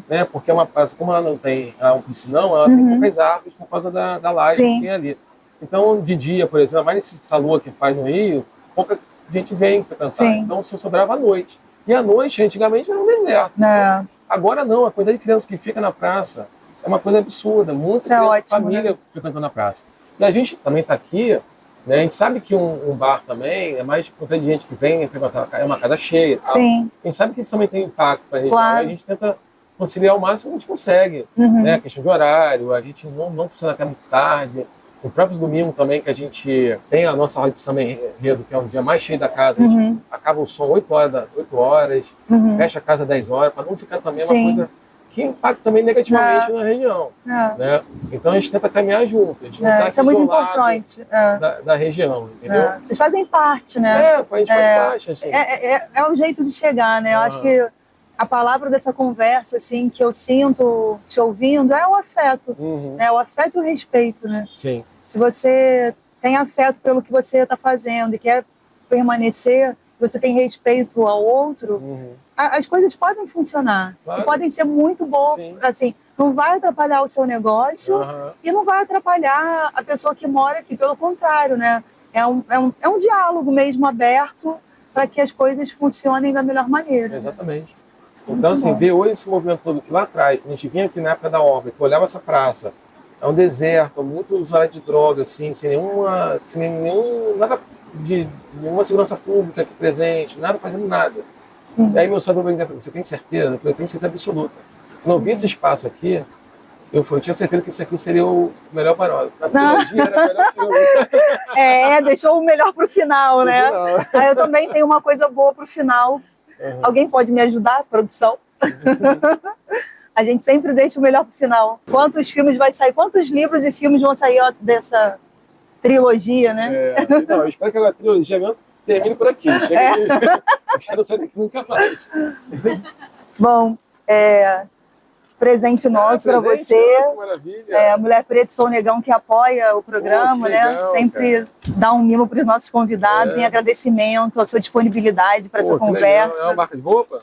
né? Porque é uma praça, como ela não tem um piscinão, ela tem poucas árvores por causa da laje que tem ali. Então, de dia, por exemplo, mais nesse salão que faz no Rio, pouca gente vem frequentar. Então, só sobrava à noite. E à noite, antigamente, era um deserto. Agora não, a quantidade de crianças que fica na praça é uma coisa absurda. Muita criança, família frequentando na praça. E a gente também está aqui, né? A gente sabe que um bar também é mais por conta de gente que vem frequentar, é uma casa cheia. Tal. A gente sabe que isso também tem impacto para a gente. A gente tenta conciliar o máximo que a gente consegue. Né? A questão de horário, a gente não funciona até muito tarde. O próprio domingo também, que a gente tem a nossa roda de samba enredo, que é um dia mais cheio da casa, a gente acaba o som 8 horas, fecha a casa 10 horas, para não ficar também uma coisa que impacta também negativamente na região. Né? Então a gente tenta caminhar junto, a gente não está
isso é muito importante.
Da região, entendeu?
Vocês fazem parte, né?
A gente faz parte. Assim.
É um jeito de chegar, né? Eu acho que a palavra dessa conversa, assim, que eu sinto te ouvindo, é o afeto. Né? O afeto e o respeito, né?
Sim.
Se você tem afeto pelo que você está fazendo e quer permanecer, você tem respeito ao outro, as coisas podem funcionar. E podem ser muito boas. Assim, não vai atrapalhar o seu negócio e não vai atrapalhar a pessoa que mora aqui. Pelo contrário, né? É um diálogo mesmo aberto para que as coisas funcionem da melhor maneira.
Exatamente. Então, assim, ver hoje esse movimento todo que lá atrás, a gente vinha aqui na época da obra, que olhava essa praça, é um deserto, muito usuário de droga, assim, sem nenhuma segurança pública aqui presente, nada fazendo nada. E aí meu sócio falou, você tem certeza? Eu falei, eu tenho certeza absoluta. Quando eu vi esse espaço aqui, eu tinha certeza que isso aqui seria o melhor paródia. A trilogia era o melhor filme.
Deixou o melhor pro final, né?
Final.
Aí eu também tenho uma coisa boa pro final. Alguém pode me ajudar, produção? A gente sempre deixa o melhor pro final. Quantos filmes vai sair? Quantos livros e filmes vão sair dessa trilogia, né?
Não, eu espero que a trilogia mesmo termine por aqui. Eu quero sair daqui nunca mais.
Bom, presente nosso para você.
Que maravilha.
A Mulher Preta e Sou Negão, que apoia o programa,
legal,
né? Sempre dá um mimo para os nossos convidados em agradecimento à sua disponibilidade para essa conversa.
É uma marca de roupa?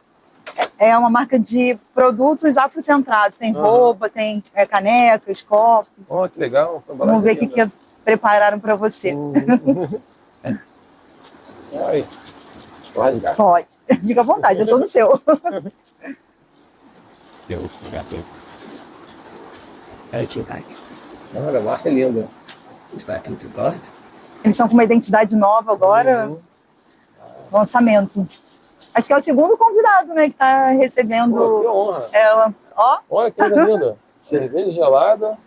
É uma marca de produtos afrocentrados. Tem roupa, tem canecas, copos.
Que legal.
Vamos ver o que prepararam para você.
Ai, vou rasgar.
Pode. Fica à vontade, é todo seu.
Olha, a marca é linda.
Eles estão com uma identidade nova agora. Lançamento. Acho que é o segundo convidado, né, que está recebendo.
Que honra. Olha que coisa linda. Cerveja gelada,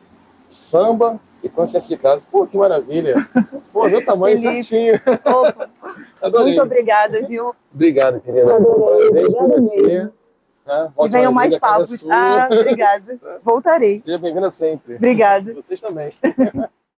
samba e consciência de casa. Que maravilha. Meu tamanho certinho.
Opa.
Adorei.
Muito obrigada, viu?
Obrigado, querida. Prazer com você.
E venham mais papos. Obrigada. Voltarei.
Seja bem-vinda sempre.
Obrigada.
Vocês também.